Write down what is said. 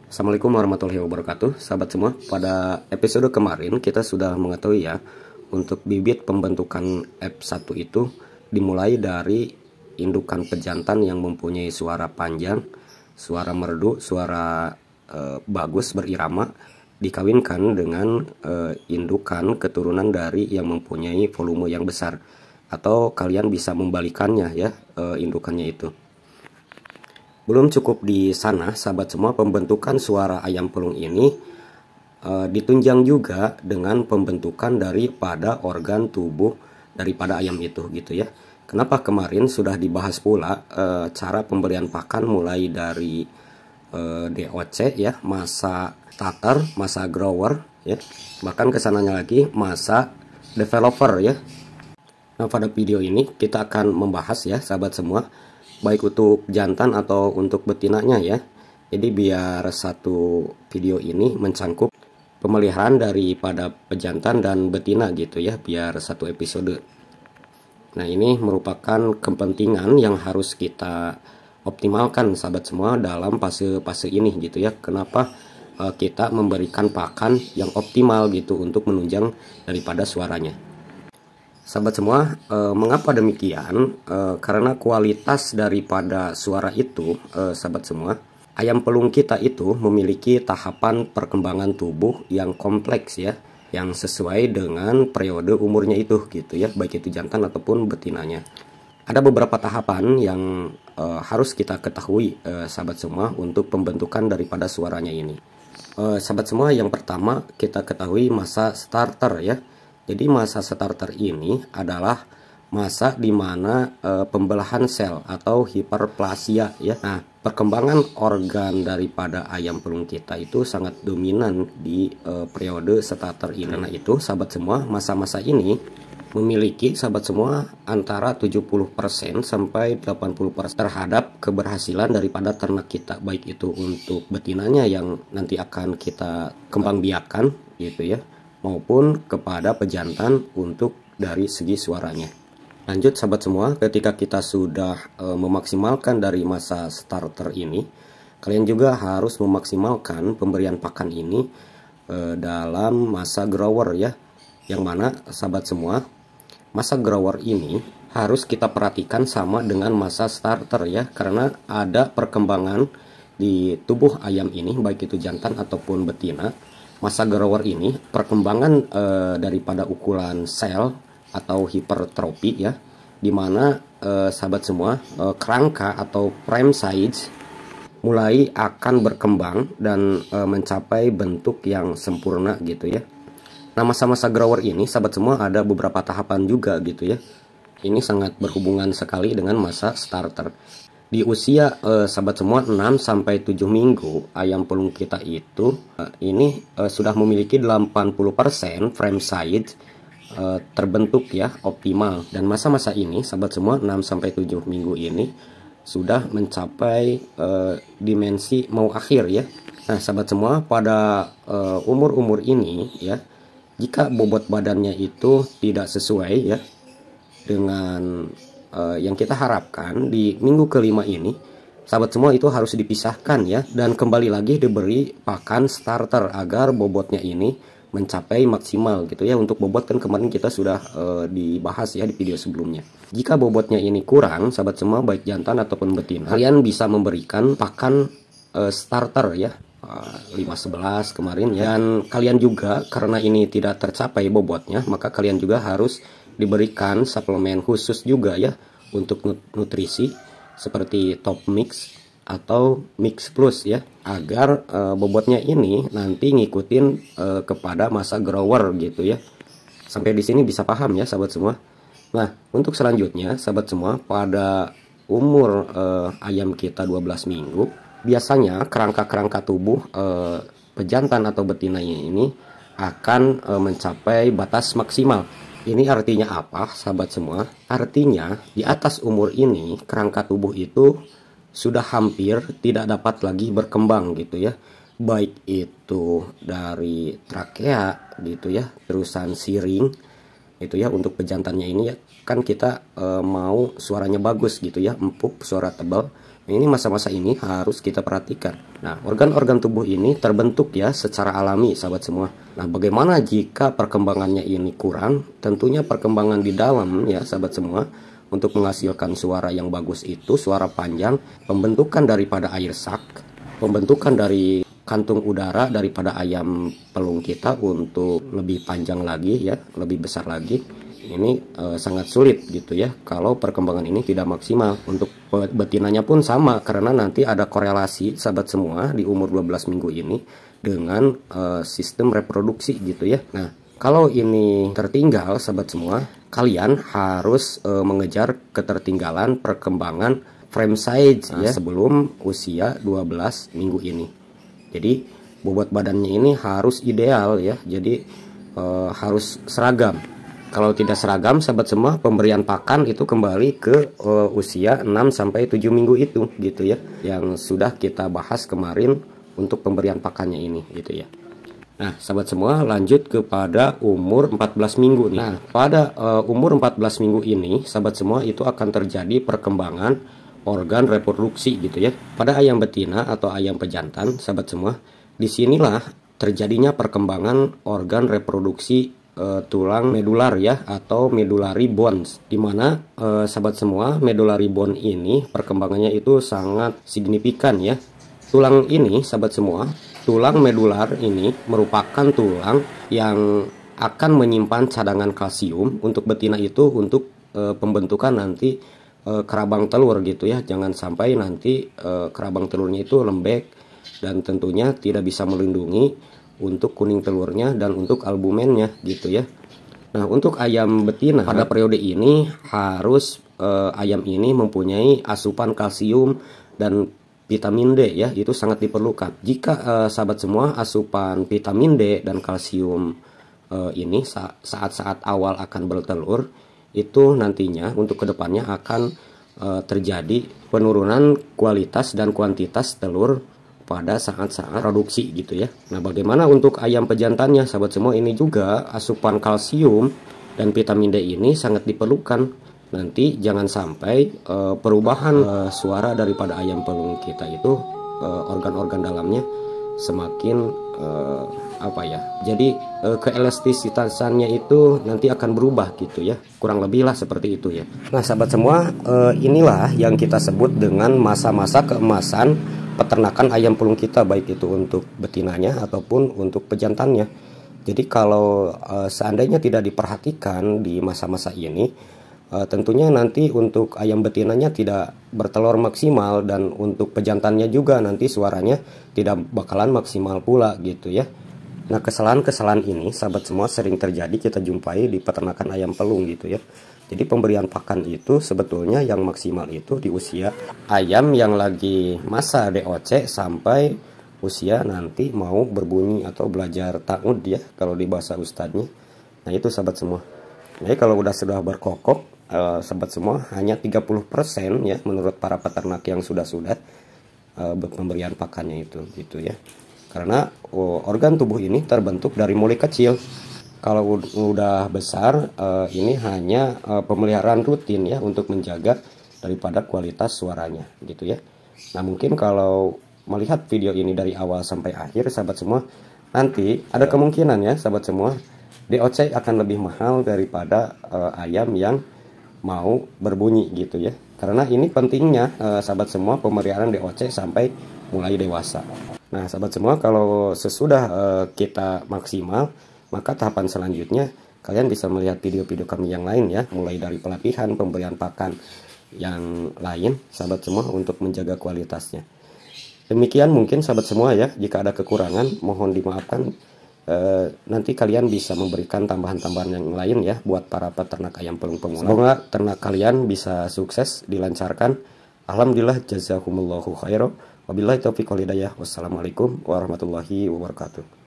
Assalamualaikum warahmatullahi wabarakatuh, sahabat semua. Pada episode kemarin kita sudah mengetahui ya, untuk bibit pembentukan F1 itu dimulai dari indukan pejantan yang mempunyai suara panjang, suara merdu, suara bagus berirama, dikawinkan dengan indukan keturunan dari yang mempunyai volume yang besar, atau kalian bisa membalikannya ya, indukannya itu. Belum cukup di sana, sahabat semua, pembentukan suara ayam pelung ini ditunjang juga dengan pembentukan daripada organ tubuh daripada ayam itu gitu ya. Kenapa kemarin sudah dibahas pula cara pemberian pakan mulai dari DOC ya, masa starter, masa grower ya, bahkan kesananya lagi masa developer ya. Nah, pada video ini kita akan membahas ya sahabat semua, baik untuk jantan atau untuk betinanya ya. Jadi biar satu video ini mencangkup pemeliharaan daripada pejantan dan betina gitu ya, biar satu episode. Nah, ini merupakan kepentingan yang harus kita optimalkan sahabat semua dalam fase-fase ini gitu ya. Kenapa kita memberikan pakan yang optimal gitu untuk menunjang daripada suaranya. Sahabat semua, mengapa demikian? Karena kualitas daripada suara itu, sahabat semua, ayam pelung kita itu memiliki tahapan perkembangan tubuh yang kompleks ya, yang sesuai dengan periode umurnya itu gitu ya, baik itu jantan ataupun betinanya. Ada beberapa tahapan yang harus kita ketahui, sahabat semua, untuk pembentukan daripada suaranya ini. Sahabat semua, yang pertama kita ketahui masa starter ya. Jadi masa starter ini adalah masa di mana pembelahan sel atau hiperplasia ya. Nah, perkembangan organ daripada ayam pelung kita itu sangat dominan di periode starter ini. Karena itu sahabat semua, masa-masa ini memiliki sahabat semua antara 70% sampai 80% terhadap keberhasilan daripada ternak kita, baik itu untuk betinanya yang nanti akan kita kembang biakan gitu ya, maupun kepada pejantan untuk dari segi suaranya. Lanjut sahabat semua, ketika kita sudah memaksimalkan dari masa starter ini, kalian juga harus memaksimalkan pemberian pakan ini dalam masa grower ya. Yang mana sahabat semua, masa grower ini harus kita perhatikan sama dengan masa starter ya, karena ada perkembangan di tubuh ayam ini, baik itu jantan ataupun betina. Masa grower ini perkembangan daripada ukuran sel atau hipertrofi ya, dimana sahabat semua, kerangka atau prime size mulai akan berkembang dan mencapai bentuk yang sempurna gitu ya. Nah, masa-masa grower ini sahabat semua ada beberapa tahapan juga gitu ya. Ini sangat berhubungan sekali dengan masa starter. Di usia sahabat semua 6-7 minggu ayam pelung kita itu ini sudah memiliki 80% frame size terbentuk ya, optimal. Dan masa-masa ini sahabat semua 6-7 minggu ini sudah mencapai dimensi mau akhir ya. Nah sahabat semua, pada umur-umur ini ya, jika bobot badannya itu tidak sesuai ya dengan yang kita harapkan di minggu kelima ini, sahabat semua, itu harus dipisahkan ya, dan kembali lagi diberi pakan starter agar bobotnya ini mencapai maksimal gitu ya. Untuk bobot kan kemarin kita sudah dibahas ya di video sebelumnya. Jika bobotnya ini kurang sahabat semua, baik jantan ataupun betina, kalian bisa memberikan pakan starter ya, 5-11 kemarin ya. Dan kalian juga, karena ini tidak tercapai bobotnya, maka kalian juga harus diberikan suplemen khusus juga ya untuk nutrisi seperti top mix atau mix plus ya, agar bobotnya ini nanti ngikutin kepada masa grower gitu ya. Sampai di sini bisa paham ya sahabat semua. Nah, untuk selanjutnya sahabat semua, pada umur ayam kita 12 minggu, biasanya kerangka-kerangka tubuh pejantan atau betinanya ini akan mencapai batas maksimal. Ini artinya apa sahabat semua? Artinya di atas umur ini kerangka tubuh itu sudah hampir tidak dapat lagi berkembang gitu ya. Baik itu dari trakea gitu ya, terusan siring itu ya. Untuk pejantannya ini ya, kan kita mau suaranya bagus gitu ya, empuk, suara tebal. Ini masa-masa ini harus kita perhatikan. Nah, organ-organ tubuh ini terbentuk ya secara alami, sahabat semua. Nah, bagaimana jika perkembangannya ini kurang? Tentunya perkembangan di dalam ya, sahabat semua, untuk menghasilkan suara yang bagus itu, suara panjang, pembentukan daripada air sak, pembentukan dari kantung udara daripada ayam pelung kita untuk lebih panjang lagi ya, lebih besar lagi. Ini sangat sulit gitu ya kalau perkembangan ini tidak maksimal. Untuk betinanya pun sama, karena nanti ada korelasi sahabat semua di umur 12 minggu ini dengan sistem reproduksi gitu ya. Nah, kalau ini tertinggal sahabat semua, kalian harus mengejar ketertinggalan perkembangan frame size ya sebelum usia 12 minggu ini. Jadi bobot badannya ini harus ideal ya. Jadi harus seragam. Kalau tidak seragam sahabat semua, pemberian pakan itu kembali ke usia 6 sampai 7 minggu itu gitu ya, yang sudah kita bahas kemarin untuk pemberian pakannya ini gitu ya. Nah, sahabat semua, lanjut kepada umur 14 minggu nih. Nah, pada umur 14 minggu ini sahabat semua itu akan terjadi perkembangan organ reproduksi gitu ya. Pada ayam betina atau ayam pejantan sahabat semua, disinilah terjadinya perkembangan organ reproduksi tulang medular ya, atau medullary bones, dimana sahabat semua, medullary bone ini perkembangannya itu sangat signifikan ya. Tulang ini sahabat semua, tulang medular ini merupakan tulang yang akan menyimpan cadangan kalsium untuk betina itu untuk pembentukan nanti kerabang telur gitu ya. Jangan sampai nanti kerabang telurnya itu lembek dan tentunya tidak bisa melindungi untuk kuning telurnya dan untuk albumennya gitu ya. Nah, untuk ayam betina pada periode ini harus ayam ini mempunyai asupan kalsium dan vitamin D ya, itu sangat diperlukan. Jika sahabat semua, asupan vitamin D dan kalsium ini saat-saat awal akan bertelur, itu nantinya untuk kedepannya akan terjadi penurunan kualitas dan kuantitas telur pada saat-saat produksi gitu ya. Nah, bagaimana untuk ayam pejantannya sahabat semua, ini juga asupan kalsium dan vitamin D ini sangat diperlukan. Nanti jangan sampai perubahan suara daripada ayam pelung kita itu organ-organ dalamnya semakin jadi keelastisitasannya itu nanti akan berubah gitu ya, kurang lebih lah seperti itu ya. Nah, sahabat semua, inilah yang kita sebut dengan masa-masa keemasan peternakan ayam pelung kita, baik itu untuk betinanya ataupun untuk pejantannya. Jadi kalau seandainya tidak diperhatikan di masa-masa ini, tentunya nanti untuk ayam betinanya tidak bertelur maksimal, dan untuk pejantannya juga nanti suaranya tidak bakalan maksimal pula gitu ya. Nah, kesalahan-kesalahan ini sahabat semua sering terjadi kita jumpai di peternakan ayam pelung gitu ya. Jadi pemberian pakan itu sebetulnya yang maksimal itu di usia ayam yang lagi masa DOC sampai usia nanti mau berbunyi atau belajar ta'ud ya, kalau di bahasa ustadznya. Nah, itu sahabat semua. Jadi kalau sudah berkokok sahabat semua, hanya 30% ya menurut para peternak yang sudah pemberian pakannya itu gitu ya. Karena organ tubuh ini terbentuk dari mulai kecil. Kalau udah besar, ini hanya pemeliharaan rutin ya untuk menjaga daripada kualitas suaranya gitu ya. Nah, mungkin kalau melihat video ini dari awal sampai akhir sahabat semua, nanti ada kemungkinan ya sahabat semua, DOC akan lebih mahal daripada ayam yang mau berbunyi gitu ya. Karena ini pentingnya sahabat semua pemeliharaan DOC sampai mulai dewasa. Nah, sahabat semua, kalau sesudah kita maksimal, maka tahapan selanjutnya kalian bisa melihat video-video kami yang lain ya, mulai dari pelatihan, pemberian pakan yang lain sahabat semua untuk menjaga kualitasnya. Demikian mungkin sahabat semua ya, jika ada kekurangan mohon dimaafkan. Nanti kalian bisa memberikan tambahan-tambahan yang lain ya buat para peternak ayam pelung pemula. Semoga ternak kalian bisa sukses, dilancarkan. Alhamdulillah, jazakumullahu khairan. Wabillahi taufiq wal hidayah. Wassalamualaikum warahmatullahi wabarakatuh.